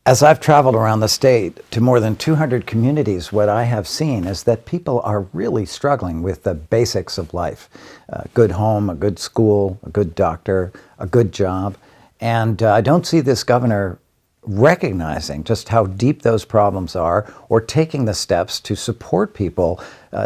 As I've traveled around the state to more than 200 communities, what I have seen is that people are really struggling with the basics of life. A good home, a good school, a good doctor, a good job. And I don't see this governor recognizing just how deep those problems are or taking the steps to support people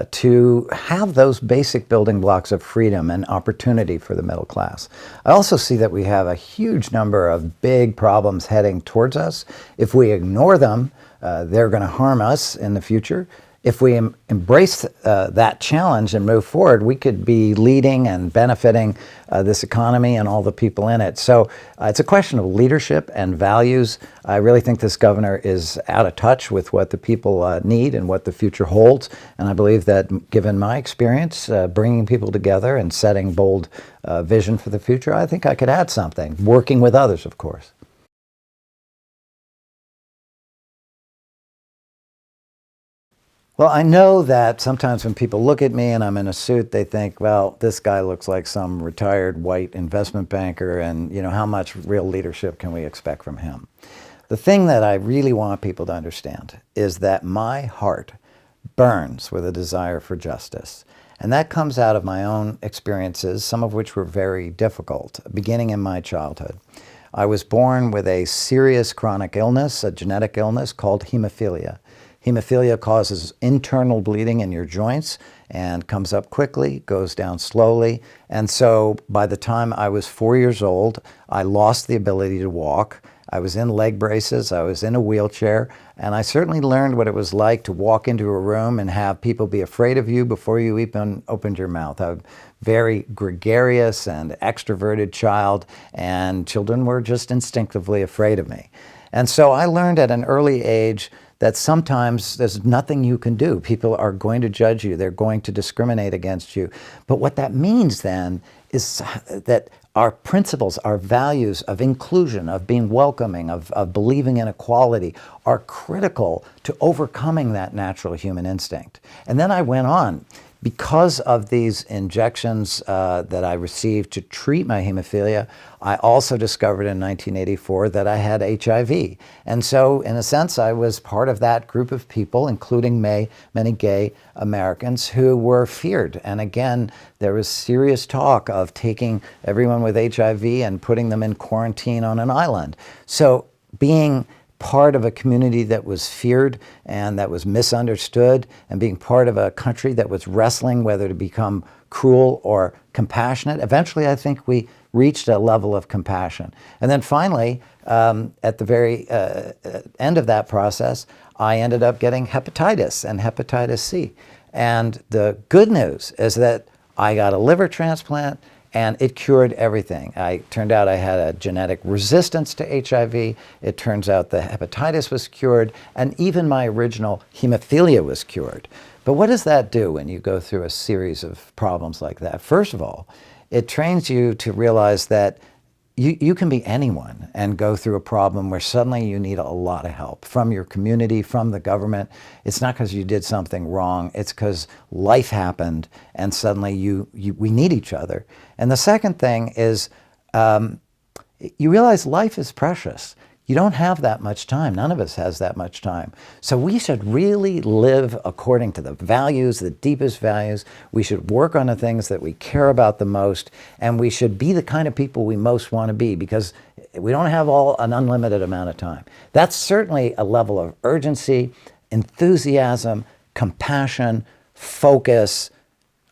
to have those basic building blocks of freedom and opportunity for the middle class. I also see that we have a huge number of big problems heading towards us. If we ignore them, they're going to harm us in the future. If we embrace that challenge and move forward, we could be leading and benefiting this economy and all the people in it. So it's a question of leadership and values. I really think this governor is out of touch with what the people need and what the future holds. And I believe that, given my experience bringing people together and setting bold vision for the future, I think I could add something, working with others, of course. Well, I know that sometimes when people look at me and I'm in a suit, they think, well, this guy looks like some retired white investment banker, and how much real leadership can we expect from him? The thing that I really want people to understand is that my heart burns with a desire for justice. And that comes out of my own experiences, some of which were very difficult, beginning in my childhood. I was born with a serious chronic illness, a genetic illness called hemophilia. Hemophilia causes internal bleeding in your joints and comes up quickly, goes down slowly. And so by the time I was 4 years old, I lost the ability to walk. I was in leg braces, I was in a wheelchair, and I certainly learned what it was like to walk into a room and have people be afraid of you before you even opened your mouth. I'm a very gregarious and extroverted child, and children were just instinctively afraid of me. And so I learned at an early age that sometimes there's nothing you can do. People are going to judge you. They're going to discriminate against you. But what that means then is that our principles, our values of inclusion, of being welcoming, of believing in equality are critical to overcoming that natural human instinct. And then I went on. Because of these injections that I received to treat my hemophilia, I also discovered in 1984 that I had HIV. And so, in a sense, I was part of that group of people, including many gay Americans who were feared. And again, there was serious talk of taking everyone with HIV and putting them in quarantine on an island. So being part of a community that was feared and that was misunderstood, and being part of a country that was wrestling whether to become cruel or compassionate. Eventually, I think we reached a level of compassion. And then finally, at the very end of that process, I ended up getting hepatitis and hepatitis C. And the good news is that I got a liver transplant, and it cured everything. Turned out I had a genetic resistance to HIV. It turns out the hepatitis was cured, and even my original hemophilia was cured. But what does that do when you go through a series of problems like that? First of all, it trains you to realize that you can be anyone and go through a problem where suddenly you need a lot of help from your community, from the government. It's not because you did something wrong. It's because life happened and suddenly we need each other. And the second thing is you realize life is precious. You don't have that much time. None of us has that much time. So we should really live according to the values, the deepest values. We should work on the things that we care about the most, and we should be the kind of people we most want to be, because we don't have an unlimited amount of time. That's certainly a level of urgency, enthusiasm, compassion, focus,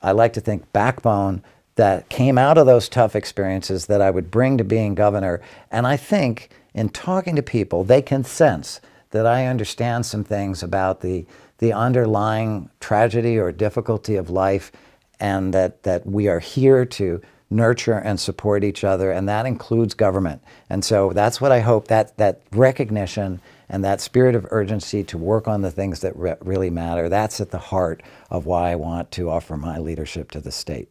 I like to think backbone, that came out of those tough experiences that I would bring to being governor. And I think in talking to people, they can sense that I understand some things about the underlying tragedy or difficulty of life, and that we are here to nurture and support each other, and that includes government. And so that's what I hope, that recognition and that spirit of urgency to work on the things that really matter, that's at the heart of why I want to offer my leadership to the state.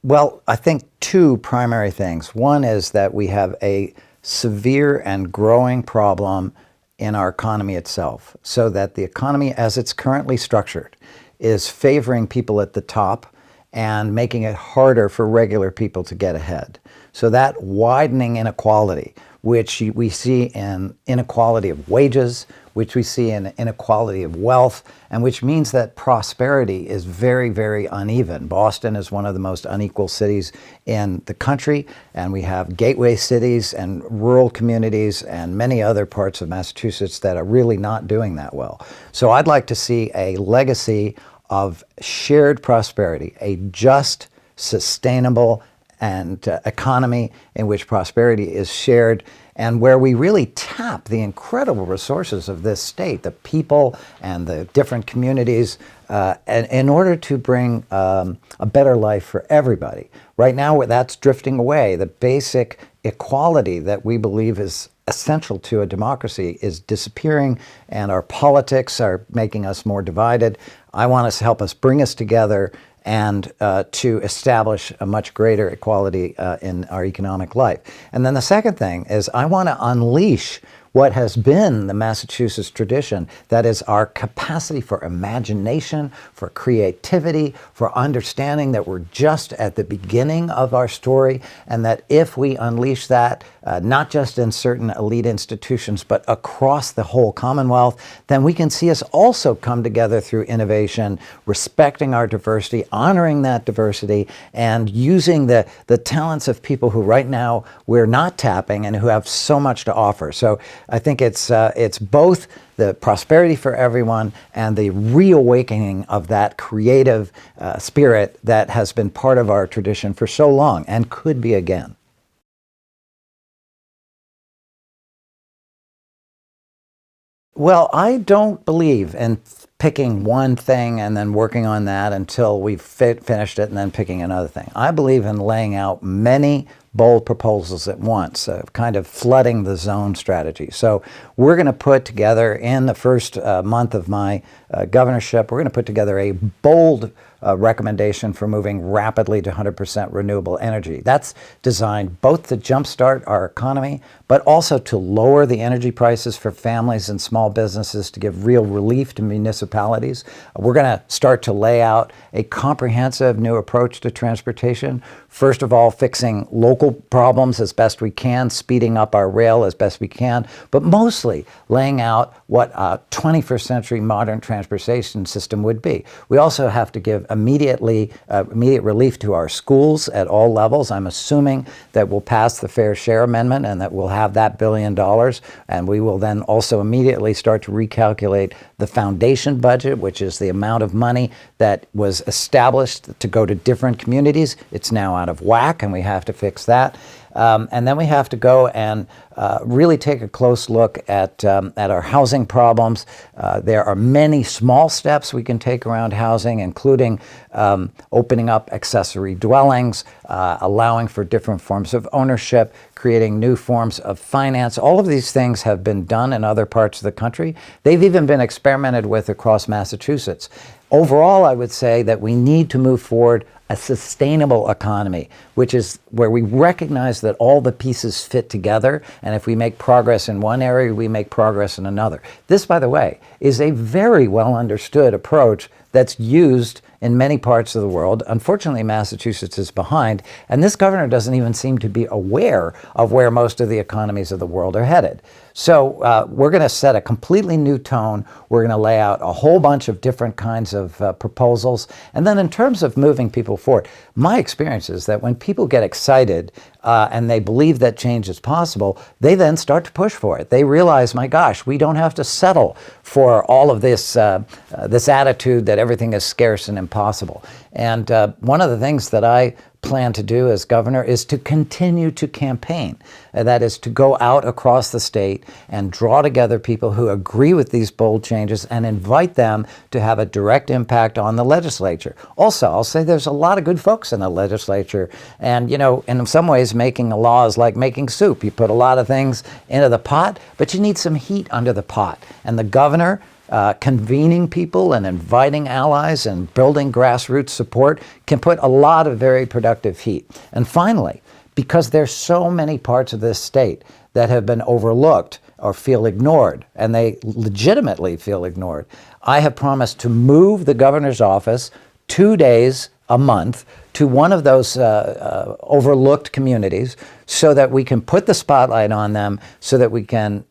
Well, I think two primary things. One is that we have a severe and growing problem in our economy itself, so that the economy as it's currently structured is favoring people at the top and making it harder for regular people to get ahead. So that widening inequality, which we see in inequality of wages, which we see in inequality of wealth, and which means that prosperity is very, very uneven. Boston is one of the most unequal cities in the country, and we have gateway cities and rural communities and many other parts of Massachusetts that are really not doing that well. So I'd like to see a legacy of shared prosperity, a just, sustainable, and economy in which prosperity is shared, and where we really tap the incredible resources of this state, the people and the different communities, and in order to bring a better life for everybody. Right now, that's drifting away. The basic equality that we believe is essential to a democracy is disappearing, and our politics are making us more divided. I want us to help us bring us together and to establish a much greater equality in our economic life. And then the second thing is I want to unleash what has been the Massachusetts tradition, that is our capacity for imagination, for creativity, for understanding that we're just at the beginning of our story, and that if we unleash that, not just in certain elite institutions, but across the whole Commonwealth, then we can see us also come together through innovation, respecting our diversity, honoring that diversity, and using the talents of people who right now we're not tapping and who have so much to offer. So I think it's both the prosperity for everyone and the reawakening of that creative spirit that has been part of our tradition for so long and could be again. Well, I don't believe in picking one thing and then working on that until we've finished it and then picking another thing. I believe in laying out many bold proposals at once, kind of flooding the zone strategy. So we're going to put together, in the first month of my governorship, we're going to put together a bold recommendation for moving rapidly to 100% renewable energy. That's designed both to jumpstart our economy, but also to lower the energy prices for families and small businesses, to give real relief to municipalities. We're going to start to lay out a comprehensive new approach to transportation. First of all, fixing local problems as best we can, speeding up our rail as best we can, but mostly laying out what a 21st century modern transportation system would be. We also have to give immediate relief to our schools at all levels. I'm assuming that we'll pass the Fair Share Amendment and that we'll have that $1 billion, and we will then also immediately start to recalculate the foundation budget, which is the amount of money that was established to go to different communities. It's now out of whack, and we have to fix that. And then we have to go and really take a close look at our housing problems. There are many small steps we can take around housing, including opening up accessory dwellings, allowing for different forms of ownership, creating new forms of finance. All of these things have been done in other parts of the country. They've even been experimented with across Massachusetts. Overall, I would say that we need to move forward a sustainable economy, which is where we recognize that all the pieces fit together, and if we make progress in one area, we make progress in another. This, by the way, is a very well understood approach that's used in many parts of the world. Unfortunately, Massachusetts is behind, and this governor doesn't even seem to be aware of where most of the economies of the world are headed. So we're going to set a completely new tone. We're going to lay out a whole bunch of different kinds of proposals. And then in terms of moving people forward, my experience is that when people get excited and they believe that change is possible, they then start to push for it. They realize, my gosh, we don't have to settle for all of this, this attitude that everything is scarce and impossible. And one of the things that I plan to do as governor is to continue to campaign. That is to go out across the state and draw together people who agree with these bold changes and invite them to have a direct impact on the legislature. Also, I'll say there's a lot of good folks in the legislature, and you know, in some ways making a law is like making soup. You put a lot of things into the pot, but you need some heat under the pot. And the governor convening people and inviting allies and building grassroots support can put a lot of very productive heat. And finally, because there's so many parts of this state that have been overlooked or feel ignored, and they legitimately feel ignored, I have promised to move the governor's office 2 days a month to one of those overlooked communities so that we can put the spotlight on them, so that we can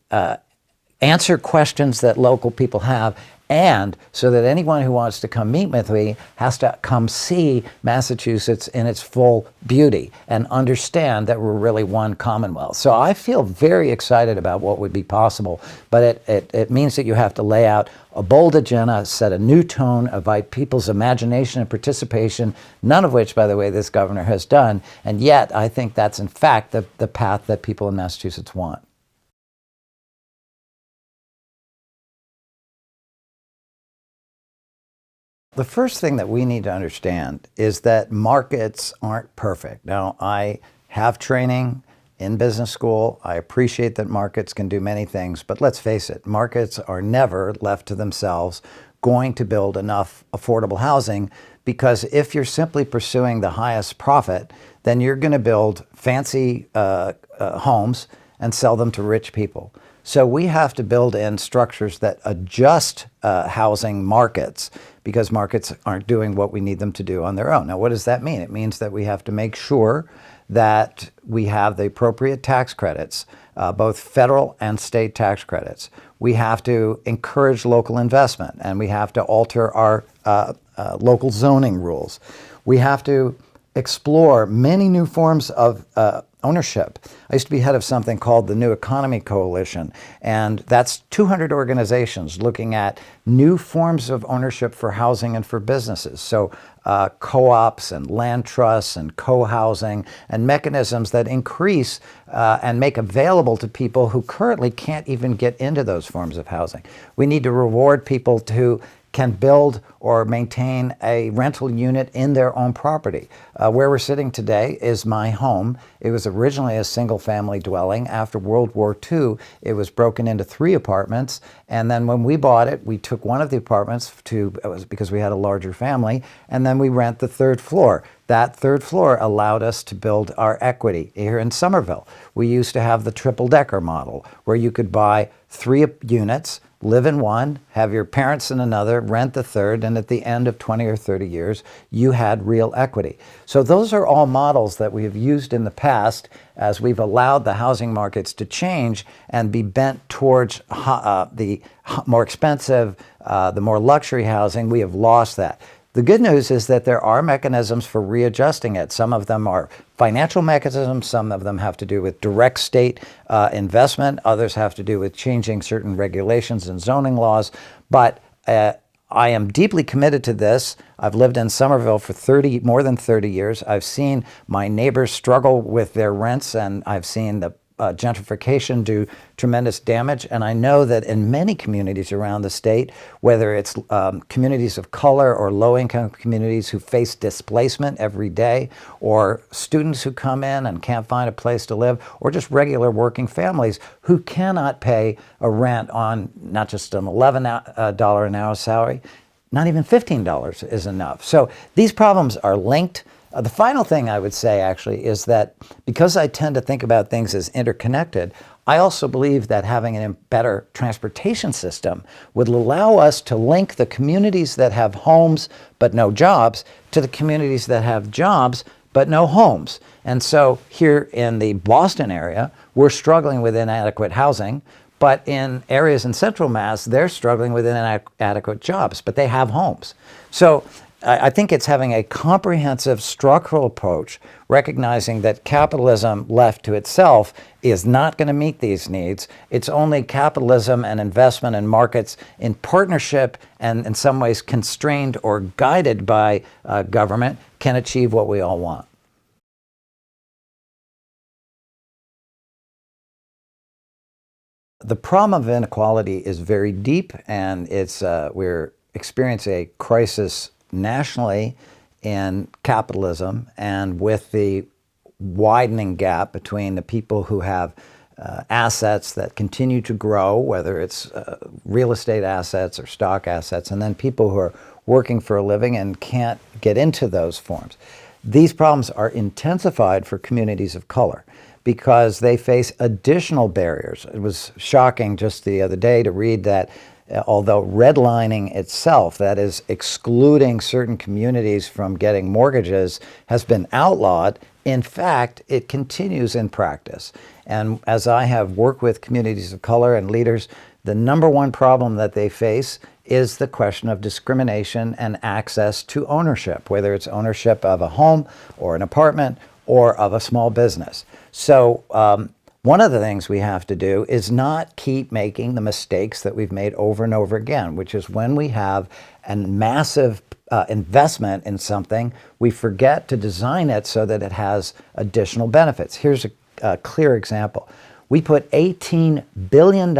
answer questions that local people have, and so that anyone who wants to come meet with me has to come see Massachusetts in its full beauty and understand that we're really one Commonwealth. So I feel very excited about what would be possible, but it means that you have to lay out a bold agenda, set a new tone, invite people's imagination and participation, none of which, by the way, this governor has done. And yet, I think that's in fact the path that people in Massachusetts want. The first thing that we need to understand is that markets aren't perfect. Now, I have training in business school. I appreciate that markets can do many things, but let's face it, markets are never left to themselves going to build enough affordable housing, because if you're simply pursuing the highest profit, then you're going to build fancy homes and sell them to rich people. So we have to build in structures that adjust housing markets, because markets aren't doing what we need them to do on their own. Now, what does that mean? It means that we have to make sure that we have the appropriate tax credits, both federal and state tax credits. We have to encourage local investment, and we have to alter our local zoning rules. We have to explore many new forms of ownership. I used to be head of something called the New Economy Coalition, and that's 200 organizations looking at new forms of ownership for housing and for businesses. So co-ops and land trusts and co-housing and mechanisms that increase and make available to people who currently can't even get into those forms of housing. We need to reward people who can build or maintain a rental unit in their own property. Where we're sitting today is my home. It was originally a single-family dwelling. After World War II, it was broken into 3 apartments. And then when we bought it, we took one of the apartments because we had a larger family, and then we rent the 3rd floor. That 3rd floor allowed us to build our equity. Here in Somerville, we used to have the triple-decker model, where you could buy 3 units, live in one, have your parents in another, rent the 3rd, and at the end of 20 or 30 years, you had real equity. So those are all models that we have used in the past as we've allowed the housing markets to change and be bent towards the more expensive, the more luxury housing. We have lost that. The good news is that there are mechanisms for readjusting it. Some of them are financial mechanisms, some of them have to do with direct state investment, others have to do with changing certain regulations and zoning laws. But I am deeply committed to this. I've lived in Somerville for more than 30 years. I've seen my neighbors struggle with their rents, and I've seen the gentrification do tremendous damage. And I know that in many communities around the state, whether it's communities of color or low-income communities who face displacement every day, or students who come in and can't find a place to live, or just regular working families who cannot pay a rent on not just an $11 an hour salary, not even $15 is enough. So these problems are linked. The final thing I would say, actually, is that because I tend to think about things as interconnected, I also believe that having a better transportation system would allow us to link the communities that have homes but no jobs to the communities that have jobs but no homes. And so here in the Boston area, we're struggling with inadequate housing. But in areas in Central Mass, they're struggling with inadequate jobs, but they have homes. So I think it's having a comprehensive structural approach, recognizing that capitalism left to itself is not going to meet these needs. It's only capitalism and investment in markets in partnership and in some ways constrained or guided by government can achieve what we all want. The problem of inequality is very deep, and we're experiencing a crisis nationally in capitalism, and with the widening gap between the people who have assets that continue to grow, whether it's real estate assets or stock assets, and then people who are working for a living and can't get into those forms. These problems are intensified for communities of color because they face additional barriers. It was shocking just the other day to read that although redlining itself, that is excluding certain communities from getting mortgages, has been outlawed, in fact, it continues in practice. And as I have worked with communities of color and leaders, the number one problem that they face is the question of discrimination and access to ownership, whether it's ownership of a home or an apartment or of a small business. So one of the things we have to do is not keep making the mistakes that we've made over and over again, which is when we have a massive investment in something, we forget to design it so that it has additional benefits. Here's a clear example. We put $18 billion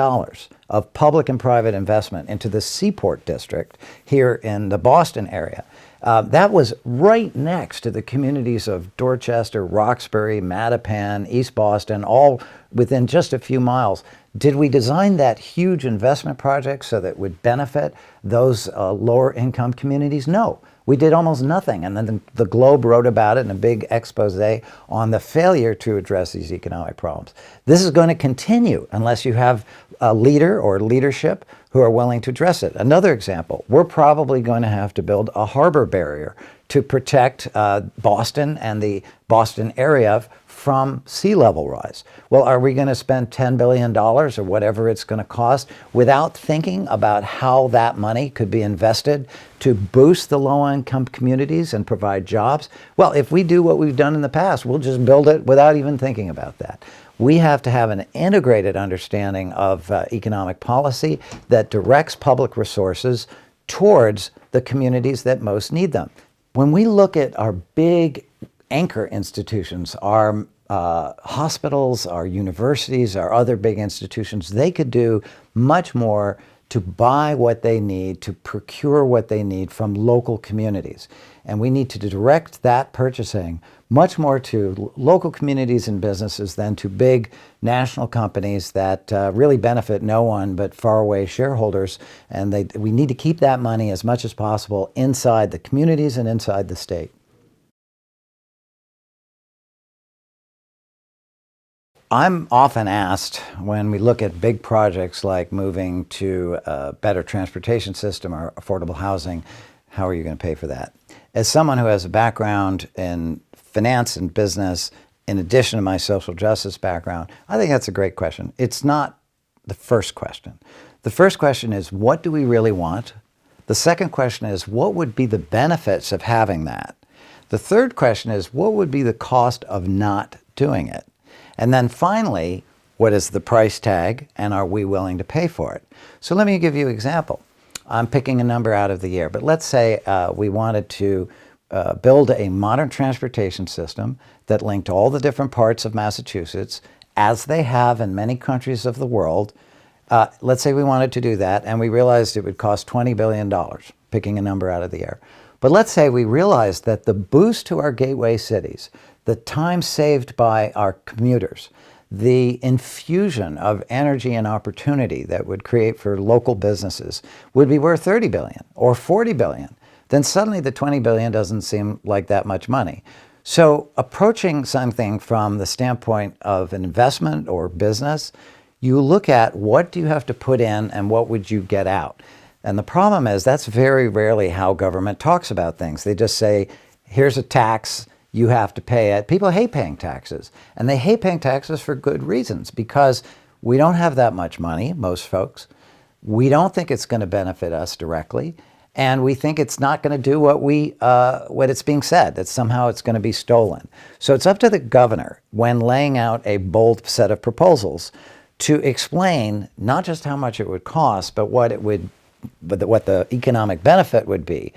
of public and private investment into the Seaport District here in the Boston area. That was right next to the communities of Dorchester, Roxbury, Mattapan, East Boston, all within just a few miles. Did we design that huge investment project so that it would benefit those lower income communities? No. We did almost nothing. And then the Globe wrote about it in a big expose on the failure to address these economic problems. This is going to continue unless you have a leader or leadership who are willing to address it. Another example, we're probably going to have to build a harbor barrier to protect Boston and the Boston area from sea level rise. Well, are we going to spend $10 billion or whatever it's going to cost without thinking about how that money could be invested to boost the low-income communities and provide jobs? Well, if we do what we've done in the past, we'll just build it without even thinking about that. We have to have an integrated understanding of economic policy that directs public resources towards the communities that most need them. When we look at our big anchor institutions, our hospitals, our universities, our other big institutions, they could do much more to buy what they need, to procure what they need from local communities. And we need to direct that purchasing much more to local communities and businesses than to big national companies that really benefit no one but faraway shareholders. And we need to keep that money as much as possible inside the communities and inside the state. I'm often asked when we look at big projects like moving to a better transportation system or affordable housing, how are you going to pay for that? As someone who has a background in finance and business, in addition to my social justice background, I think that's a great question. It's not the first question. The first question is, what do we really want? The second question is, what would be the benefits of having that? The third question is, what would be the cost of not doing it? And then finally, what is the price tag and are we willing to pay for it? So let me give you an example. I'm picking a number out of the air, but let's say we wanted to build a modern transportation system that linked all the different parts of Massachusetts, as they have in many countries of the world. Let's say we wanted to do that and we realized it would cost $20 billion, picking a number out of the air. But let's say we realized that the boost to our gateway cities, the time saved by our commuters, the infusion of energy and opportunity that would create for local businesses would be worth $30 billion or $40 billion. Then suddenly the $20 billion doesn't seem like that much money. So approaching something from the standpoint of an investment or business, you look at what do you have to put in and what would you get out. And the problem is that's very rarely how government talks about things. They just say, here's a tax, you have to pay it. People hate paying taxes, and they hate paying taxes for good reasons, because we don't have that much money, most folks. We don't think it's going to benefit us directly, and we think it's not going to do what it's being said, that somehow it's going to be stolen. So it's up to the governor, when laying out a bold set of proposals, to explain not just how much it would cost, but what the economic benefit would be.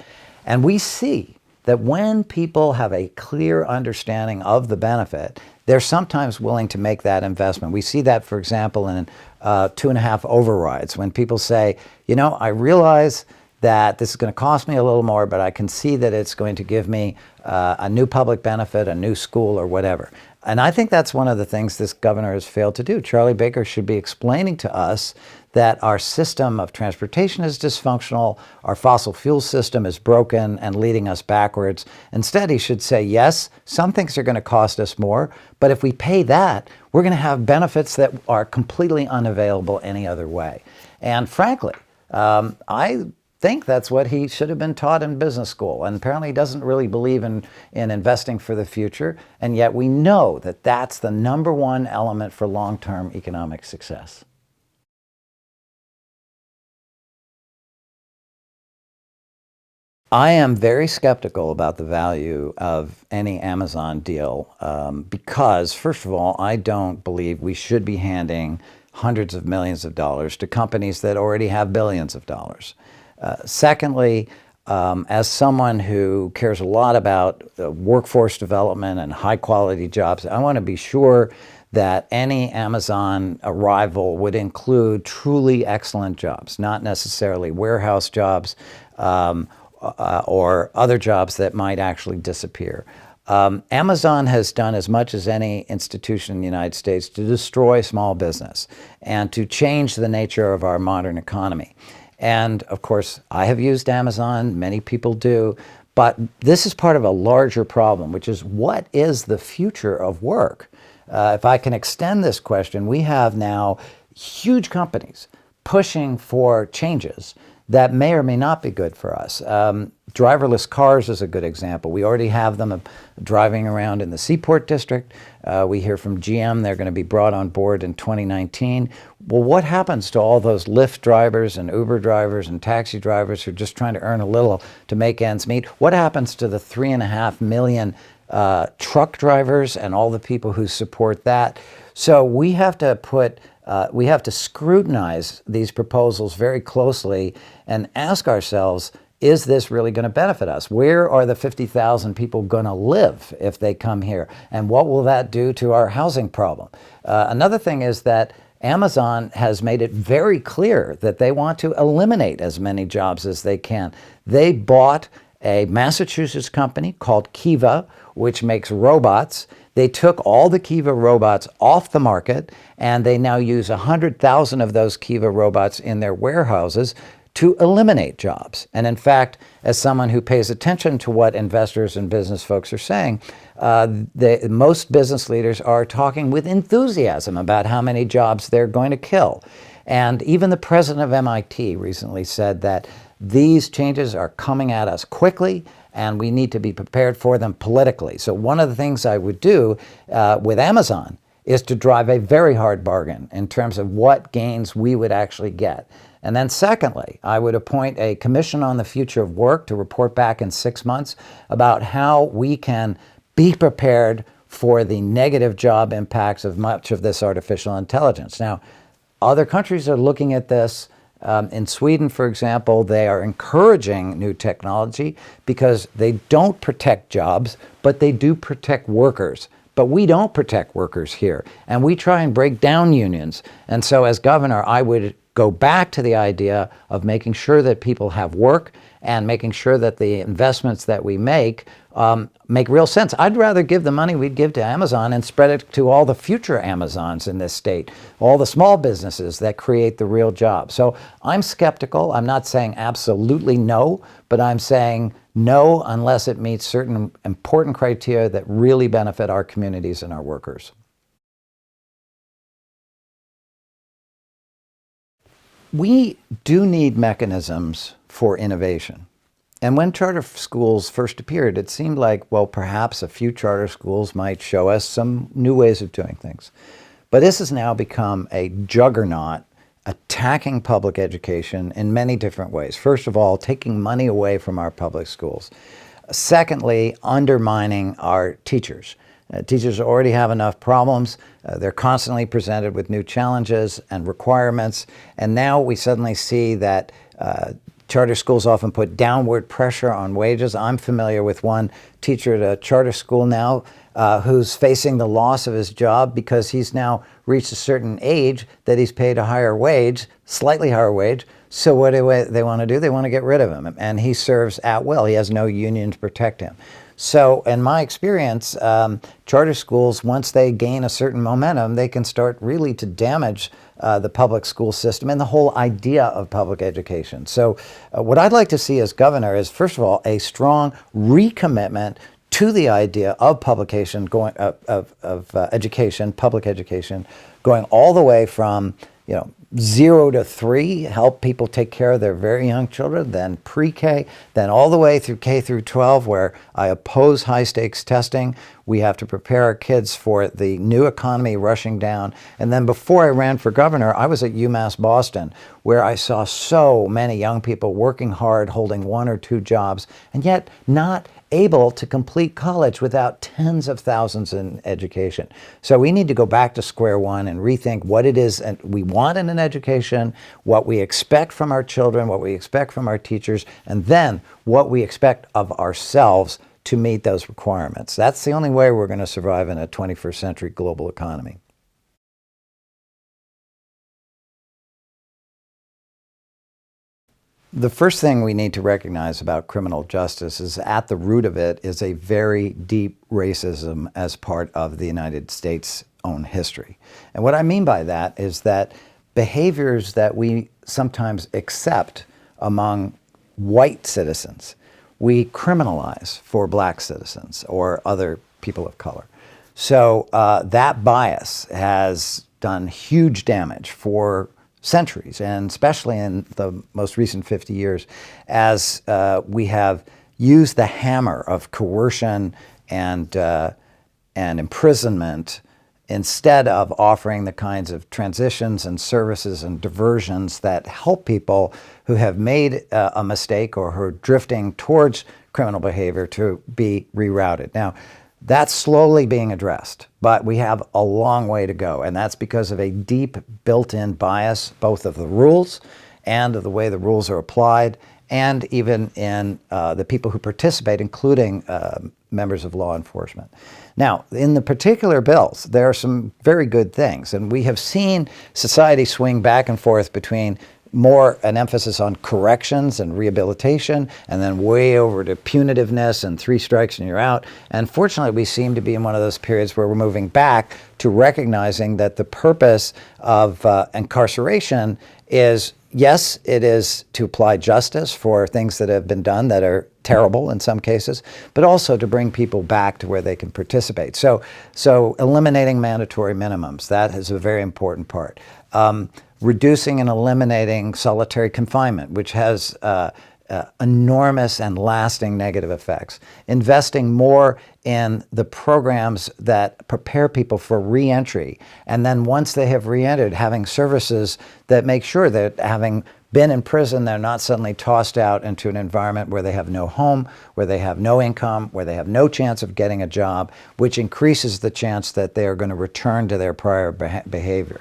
And we see that when people have a clear understanding of the benefit, they're sometimes willing to make that investment. We see that, for example, in 2.5 overrides, when people say, you know, I realize that this is going to cost me a little more, but I can see that it's going to give me a new public benefit, a new school, or whatever. And I think that's one of the things this governor has failed to do. Charlie Baker should be explaining to us that our system of transportation is dysfunctional, our fossil fuel system is broken and leading us backwards. Instead, he should say, yes, some things are going to cost us more, but if we pay that, we're going to have benefits that are completely unavailable any other way. And frankly, I think that's what he should have been taught in business school. And apparently he doesn't really believe in investing for the future. And yet we know that that's the number one element for long-term economic success. I am very skeptical about the value of any Amazon deal because, first of all, I don't believe we should be handing hundreds of millions of dollars to companies that already have billions of dollars. Secondly, as someone who cares a lot about workforce development and high quality jobs, I want to be sure that any Amazon arrival would include truly excellent jobs, not necessarily warehouse jobs or other jobs that might actually disappear. Amazon has done as much as any institution in the United States to destroy small business and to change the nature of our modern economy. And of course, I have used Amazon, many people do, but this is part of a larger problem, which is what is the future of work? If I can extend this question, we have now huge companies pushing for changes that may or may not be good for us. Driverless cars is a good example. We already have them driving around in the Seaport District. We hear from GM they're going to be brought on board in 2019. Well, what happens to all those Lyft drivers and Uber drivers and taxi drivers who are just trying to earn a little to make ends meet? What happens to the 3.5 million truck drivers and all the people who support that? So we have to scrutinize these proposals very closely and ask ourselves, is this really going to benefit us? Where are the 50,000 people going to live if they come here? And what will that do to our housing problem? Another thing is that Amazon has made it very clear that they want to eliminate as many jobs as they can. They bought a Massachusetts company called Kiva, which makes robots. They took all the Kiva robots off the market, and they now use 100,000 of those Kiva robots in their warehouses to eliminate jobs. And in fact, as someone who pays attention to what investors and business folks are saying, most business leaders are talking with enthusiasm about how many jobs they're going to kill. And even the president of MIT recently said that these changes are coming at us quickly, and we need to be prepared for them politically. So one of the things I would do with Amazon is to drive a very hard bargain in terms of what gains we would actually get. And then secondly, I would appoint a commission on the future of work to report back in 6 months about how we can be prepared for the negative job impacts of much of this artificial intelligence. Now, other countries are looking at this. In Sweden, for example, they are encouraging new technology because they don't protect jobs, but they do protect workers. But we don't protect workers here, and we try and break down unions. And so as governor, I would go back to the idea of making sure that people have work and making sure that the investments that we make real sense. I'd rather give the money we'd give to Amazon and spread it to all the future Amazons in this state, all the small businesses that create the real jobs. So I'm skeptical. I'm not saying absolutely no, but I'm saying no unless it meets certain important criteria that really benefit our communities and our workers. We do need mechanisms for innovation. And when charter schools first appeared, it seemed like, well, perhaps a few charter schools might show us some new ways of doing things. But this has now become a juggernaut attacking public education in many different ways. First of all, taking money away from our public schools. Secondly, undermining our teachers. Teachers already have enough problems. They're constantly presented with new challenges and requirements. And now we suddenly see that charter schools often put downward pressure on wages. I'm familiar with one teacher at a charter school now who's facing the loss of his job because he's now reached a certain age that he's paid a higher wage, slightly higher wage. So what do they want to do? They want to get rid of him. And he serves at will. He has no union to protect him. So in my experience, charter schools, once they gain a certain momentum, they can start really to damage the public school system and the whole idea of public education. So what I'd like to see as governor is, first of all, a strong recommitment to the idea of publication, education, public education, going all the way from 0 to 3, help people take care of their very young children, then pre-K, then all the way through K through 12, where I oppose high-stakes testing. We have to prepare our kids for the new economy rushing down. And then before I ran for governor, I was at UMass Boston, where I saw so many young people working hard, holding 1 or 2 jobs, and yet not able to complete college without tens of thousands in education. So we need to go back to square one and rethink what it is we want in an education, what we expect from our children, what we expect from our teachers, and then what we expect of ourselves to meet those requirements. That's the only way we're going to survive in a 21st century global economy. The first thing we need to recognize about criminal justice is at the root of it is a very deep racism as part of the United States' own history. And what I mean by that is that behaviors that we sometimes accept among white citizens, we criminalize for black citizens or other people of color. So that bias has done huge damage for centuries, and especially in the most recent 50 years, as we have used the hammer of coercion and imprisonment instead of offering the kinds of transitions and services and diversions that help people who have made a mistake or who are drifting towards criminal behavior to be rerouted. Now, that's slowly being addressed, but we have a long way to go, and that's because of a deep built-in bias, both of the rules and of the way the rules are applied, and even in the people who participate, including members of law enforcement. Now, in the particular bills, there are some very good things, and we have seen society swing back and forth between more an emphasis on corrections and rehabilitation, and then way over to punitiveness and 3 strikes and you're out. And fortunately, we seem to be in one of those periods where we're moving back to recognizing that the purpose of incarceration is, yes, it is to apply justice for things that have been done that are terrible in some cases, but also to bring people back to where they can participate. So eliminating mandatory minimums, that is a very important part. Reducing and eliminating solitary confinement, which has enormous and lasting negative effects. Investing more in the programs that prepare people for reentry. And then once they have reentered, having services that make sure that having been in prison, they're not suddenly tossed out into an environment where they have no home, where they have no income, where they have no chance of getting a job, which increases the chance that they are going to return to their prior behavior.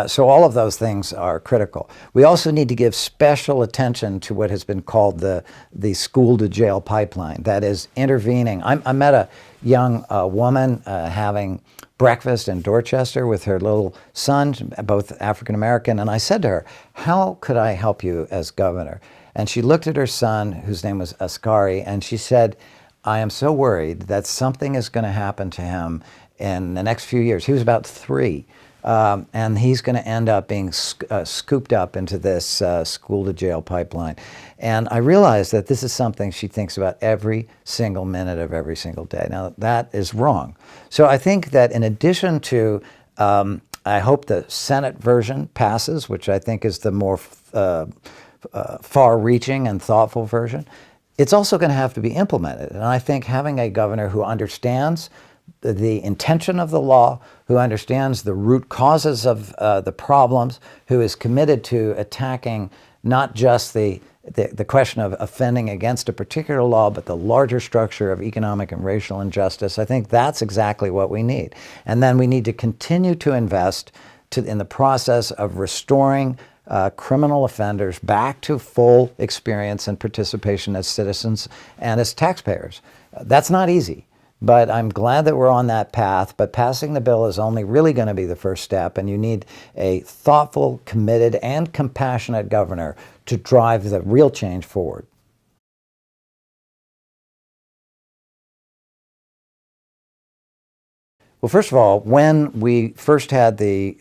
So all of those things are critical. We also need to give special attention to what has been called the school to jail pipeline. That is intervening. I met a young woman having breakfast in Dorchester with her little son, both African American, and I said to her, "How could I help you as governor?" And she looked at her son, whose name was Askari, and she said, "I am so worried that something is going to happen to him in the next few years." He was about 3. And he's going to end up being scooped up into this school to jail pipeline. And I realized that this is something she thinks about every single minute of every single day. Now, that is wrong. So I think that in addition to, I hope the Senate version passes, which I think is the more far-reaching and thoughtful version, it's also going to have to be implemented. And I think having a governor who understands the intention of the law, who understands the root causes of the problems, who is committed to attacking not just the question of offending against a particular law, but the larger structure of economic and racial injustice. I think that's exactly what we need. And then we need to continue to invest in the process of restoring criminal offenders back to full experience and participation as citizens and as taxpayers. That's not easy. But I'm glad that we're on that path. But passing the bill is only really going to be the first step. And you need a thoughtful, committed, and compassionate governor to drive the real change forward. Well, first of all, when we first had the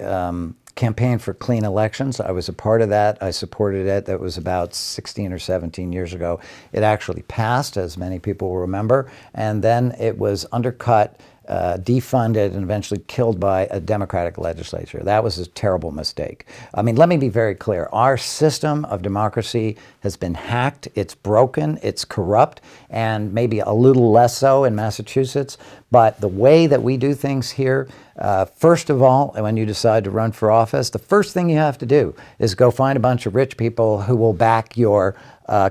campaign for clean elections, I was a part of that. I supported it. That was about 16 or 17 years ago. It actually passed, as many people will remember, and then it was undercut defunded and eventually killed by a Democratic legislature. That was a terrible mistake. I mean, let me be very clear. Our system of democracy has been hacked. It's broken. It's corrupt, and maybe a little less so in Massachusetts. But the way that we do things here, first of all, when you decide to run for office, the first thing you have to do is go find a bunch of rich people who will back your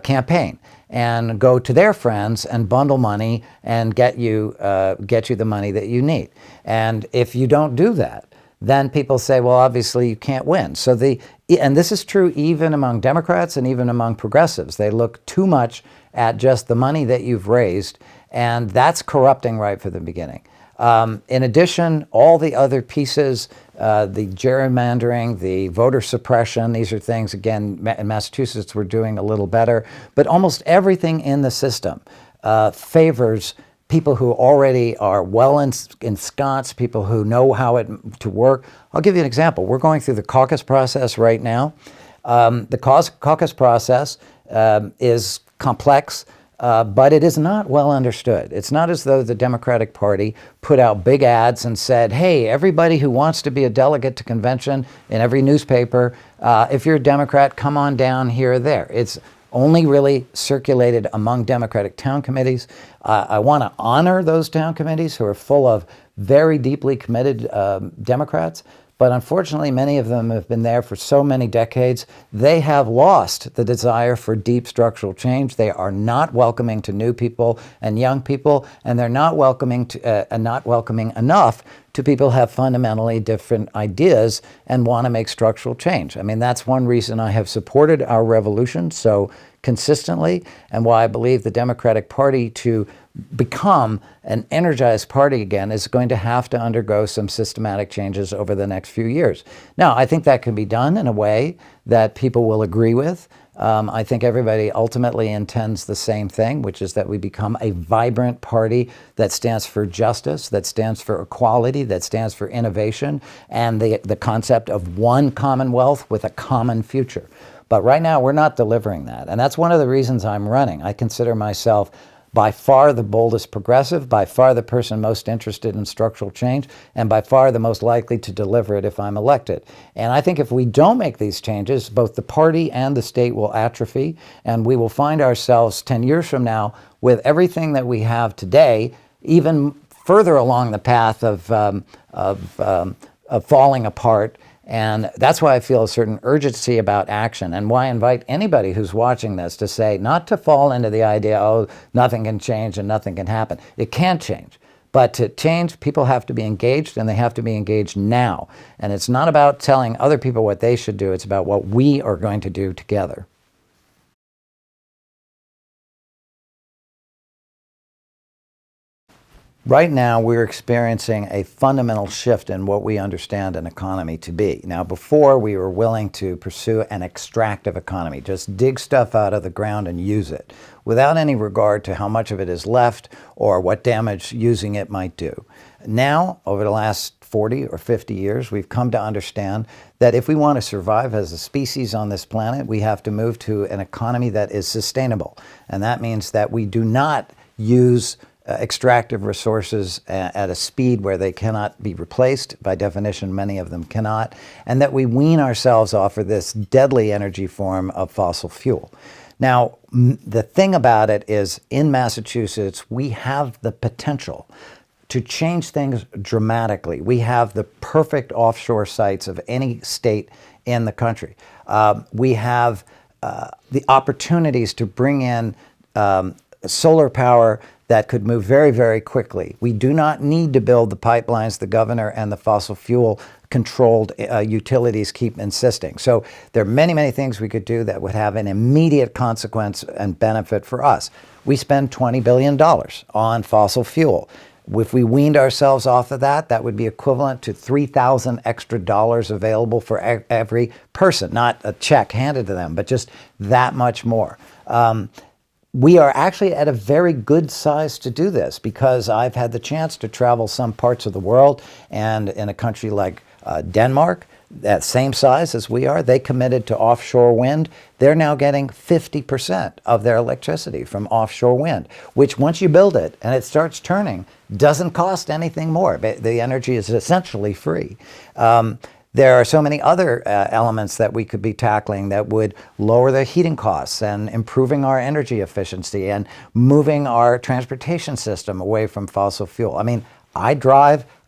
campaign, and go to their friends and bundle money and get you the money that you need. And if you don't do that, then people say, well, obviously you can't win. And this is true even among Democrats and even among progressives. They look too much at just the money that you've raised, and that's corrupting right from the beginning. In addition, all the other pieces, the gerrymandering, the voter suppression, these are things, again, in Massachusetts we're doing a little better, but almost everything in the system favors people who already are well ensconced, people who know how to work. I'll give you an example. We're going through the caucus process right now. The caucus process is complex, but it is not well understood. It's not as though the Democratic Party put out big ads and said, hey, everybody who wants to be a delegate to convention in every newspaper, if you're a Democrat, come on down here or there. It's only really circulated among Democratic town committees. I want to honor those town committees who are full of very deeply committed Democrats. But unfortunately, many of them have been there for so many decades. They have lost the desire for deep structural change. They are not welcoming to new people and young people, and they're not welcoming enough to people who have fundamentally different ideas and want to make structural change. I mean, that's one reason I have supported our revolution so consistently, and why I believe the Democratic Party, to become an energized party again, is going to have to undergo some systematic changes over the next few years. Now, I think that can be done in a way that people will agree with. I think everybody ultimately intends the same thing, which is that we become a vibrant party that stands for justice, that stands for equality, that stands for innovation, and the concept of one Commonwealth with a common future. But right now, we're not delivering that. And that's one of the reasons I'm running. I consider myself by far the boldest progressive, by far the person most interested in structural change, and by far the most likely to deliver it if I'm elected. And I think if we don't make these changes, both the party and the state will atrophy, and we will find ourselves 10 years from now with everything that we have today, even further along the path of falling apart. And that's why I feel a certain urgency about action, and why I invite anybody who's watching this to say, not to fall into the idea, oh, nothing can change and nothing can happen. It can change. But to change, people have to be engaged, and they have to be engaged now. And it's not about telling other people what they should do. It's about what we are going to do together. Right now, we're experiencing a fundamental shift in what we understand an economy to be. Now, before, we were willing to pursue an extractive economy, just dig stuff out of the ground and use it, without any regard to how much of it is left or what damage using it might do. Now, over the last 40 or 50 years, we've come to understand that if we want to survive as a species on this planet, we have to move to an economy that is sustainable. And that means that we do not use extractive resources at a speed where they cannot be replaced. By definition, many of them cannot. And that we wean ourselves off of this deadly energy form of fossil fuel. Now, the thing about it is, in Massachusetts, we have the potential to change things dramatically. We have the perfect offshore sites of any state in the country. We have the opportunities to bring in solar power that could move very, very quickly. We do not need to build the pipelines the governor and the fossil fuel controlled utilities keep insisting. So there are many, many things we could do that would have an immediate consequence and benefit for us. We spend $20 billion on fossil fuel. If we weaned ourselves off of that, that would be equivalent to $3,000 extra available for every person, not a check handed to them, but just that much more. We are actually at a very good size to do this, because I've had the chance to travel some parts of the world, and in a country like Denmark, that same size as we are, they committed to offshore wind. They're now getting 50% of their electricity from offshore wind, which once you build it and it starts turning, doesn't cost anything more. The energy is essentially free. There are so many other elements that we could be tackling that would lower the heating costs and improving our energy efficiency and moving our transportation system away from fossil fuel. I mean, I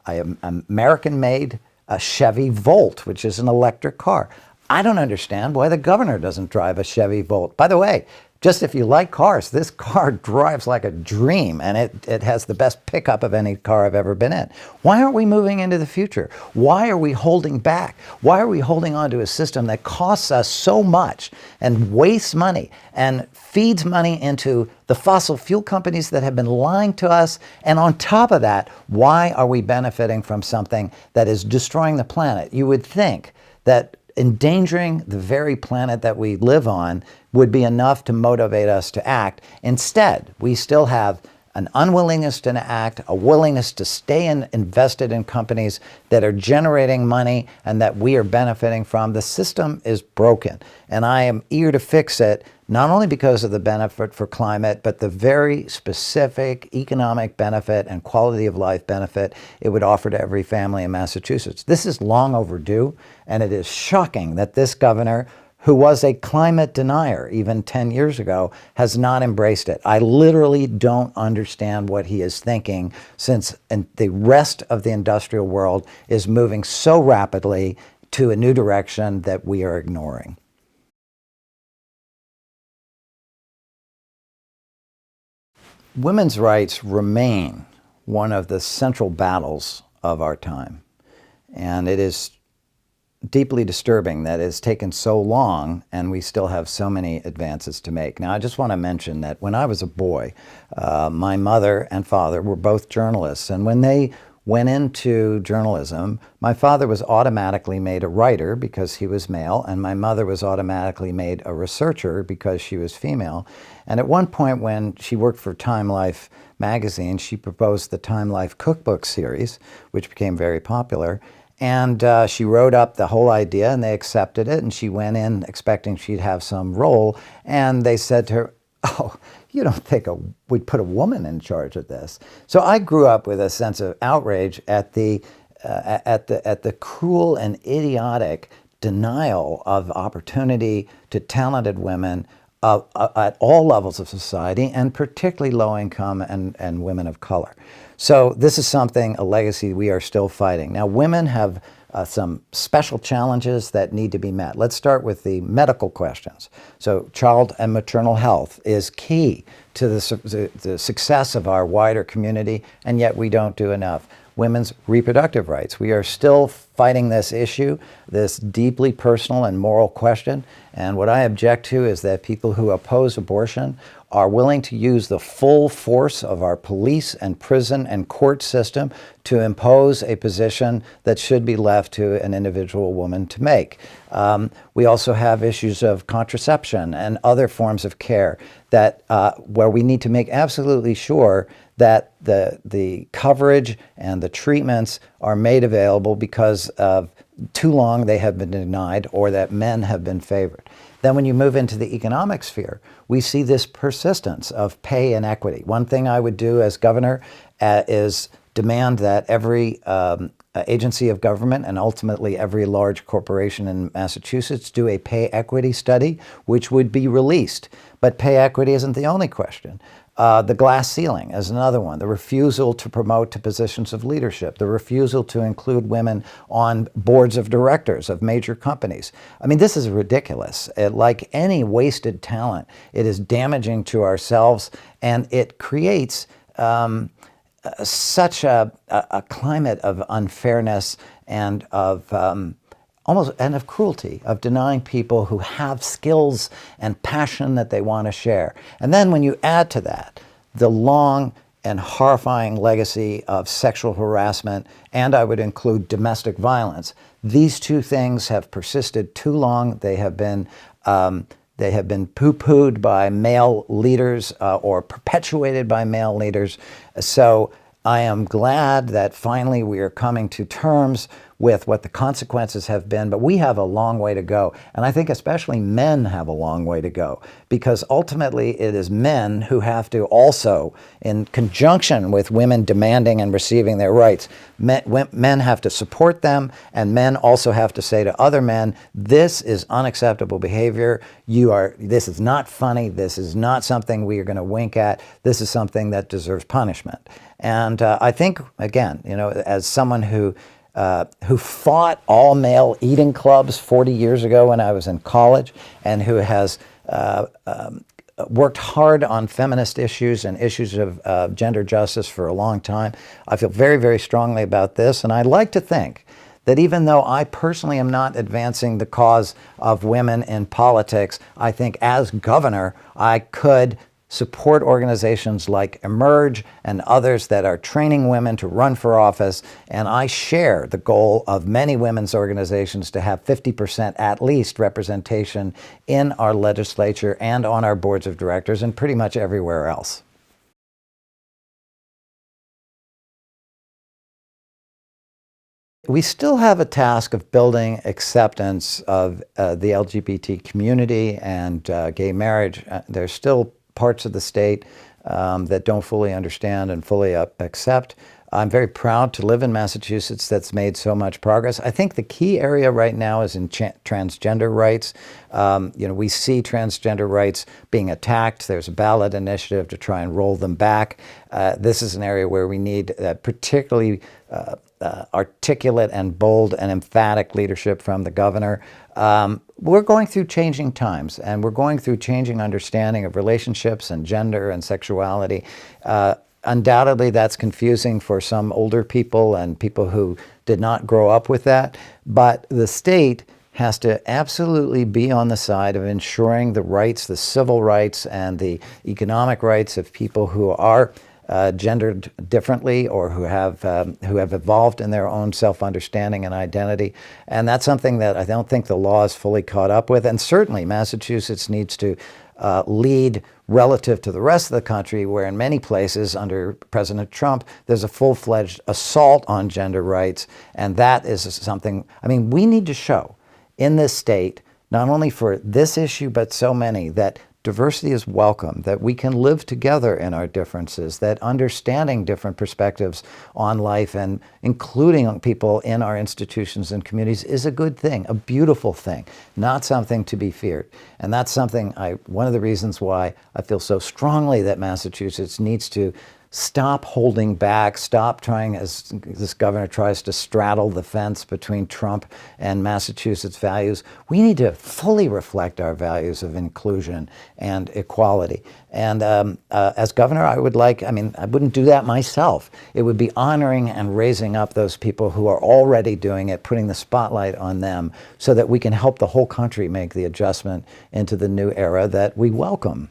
am American-made a Chevy Volt, which is an electric car. I don't understand why the governor doesn't drive a Chevy Volt. By the way, just if you like cars, this car drives like a dream, and it has the best pickup of any car I've ever been in. Why aren't we moving into the future? Why are we holding back? Why are we holding on to a system that costs us so much and wastes money and feeds money into the fossil fuel companies that have been lying to us? And on top of that, why are we benefiting from something that is destroying the planet? You would think that endangering the very planet that we live on would be enough to motivate us to act. Instead, we still have an unwillingness to act, a willingness to stay invested in companies that are generating money and that we are benefiting from. The system is broken, and I am eager to fix it, not only because of the benefit for climate, but the very specific economic benefit and quality of life benefit it would offer to every family in Massachusetts. This is long overdue, and it is shocking that this governor, who was a climate denier even 10 years ago, has not embraced it. I literally don't understand what he is thinking, since the rest of the industrial world is moving so rapidly to a new direction that we are ignoring. Women's rights remain one of the central battles of our time, and it is deeply disturbing that it's taken so long and we still have so many advances to make. Now, I just want to mention that when I was a boy, my mother and father were both journalists, and when they went into journalism, my father was automatically made a writer because he was male, and my mother was automatically made a researcher because she was female. And at one point, when she worked for Time Life magazine, she proposed the Time Life cookbook series, which became very popular. And she wrote up the whole idea, and they accepted it, and she went in expecting she'd have some role, and they said to her, "Oh, you don't think we'd put a woman in charge of this?" So I grew up with a sense of outrage at the cruel and idiotic denial of opportunity to talented women at all levels of society, and particularly low-income and women of color. So this is a legacy we are still fighting. Now, women have some special challenges that need to be met. Let's start with the medical questions. So child and maternal health is key to the success of our wider community, and yet we don't do enough. Women's reproductive rights. We are still fighting this issue, this deeply personal and moral question. And what I object to is that people who oppose abortion are willing to use the full force of our police and prison and court system to impose a position that should be left to an individual woman to make. We also have issues of contraception and other forms of care that where we need to make absolutely sure that the coverage and the treatments are made available, because of too long they have been denied or that men have been favored. Then when you move into the economic sphere, we see this persistence of pay inequity. One thing I would do as governor is demand that every agency of government and ultimately every large corporation in Massachusetts do a pay equity study, which would be released. But pay equity isn't the only question. The glass ceiling is another one. The refusal to promote to positions of leadership. The refusal to include women on boards of directors of major companies. I mean, this is ridiculous. Like any wasted talent, it is damaging to ourselves, and it creates such a climate of unfairness and of of cruelty, of denying people who have skills and passion that they want to share. And then when you add to that the long and horrifying legacy of sexual harassment, and I would include domestic violence, these two things have persisted too long. They have been poo-pooed by male leaders or perpetuated by male leaders. So I am glad that finally we are coming to terms with what the consequences have been, but we have a long way to go. And I think especially men have a long way to go, because ultimately it is men who have to also, in conjunction with women demanding and receiving their rights, men have to support them, and men also have to say to other men, this is unacceptable behavior. This is not funny. This is not something we are going to wink at. This is something that deserves punishment. And I think, again, as someone who fought all-male eating clubs 40 years ago when I was in college, and who has worked hard on feminist issues and issues of gender justice for a long time, I feel very, very strongly about this. And I like to think that even though I personally am not advancing the cause of women in politics, I think as governor, I could support organizations like Emerge and others that are training women to run for office. And I share the goal of many women's organizations to have 50% at least representation in our legislature and on our boards of directors and pretty much everywhere else. We still have a task of building acceptance of the LGBT community and gay marriage. There's still parts of the state that don't fully understand and fully accept. I'm very proud to live in Massachusetts that's made so much progress. I think the key area right now is in transgender rights. We see transgender rights being attacked. There's a ballot initiative to try and roll them back. This is an area where we need particularly articulate and bold and emphatic leadership from the governor. We're going through changing times, and we're going through changing understanding of relationships and gender and sexuality. Undoubtedly, that's confusing for some older people and people who did not grow up with that. But the state has to absolutely be on the side of ensuring the rights, the civil rights and the economic rights of people who are gendered differently or who have evolved in their own self-understanding and identity. And that's something that I don't think the law is fully caught up with. And certainly Massachusetts needs to lead relative to the rest of the country, where in many places under President Trump, there's a full-fledged assault on gender rights. And that is something, we need to show in this state, not only for this issue, but so many, that diversity is welcome, that we can live together in our differences, that understanding different perspectives on life and including people in our institutions and communities is a good thing, a beautiful thing, not something to be feared. And that's something one of the reasons why I feel so strongly that Massachusetts needs to stop holding back, stop trying, as this governor tries to straddle the fence between Trump and Massachusetts values. We need to fully reflect our values of inclusion and equality. And as governor, I wouldn't do that myself. It would be honoring and raising up those people who are already doing it, putting the spotlight on them so that we can help the whole country make the adjustment into the new era that we welcome.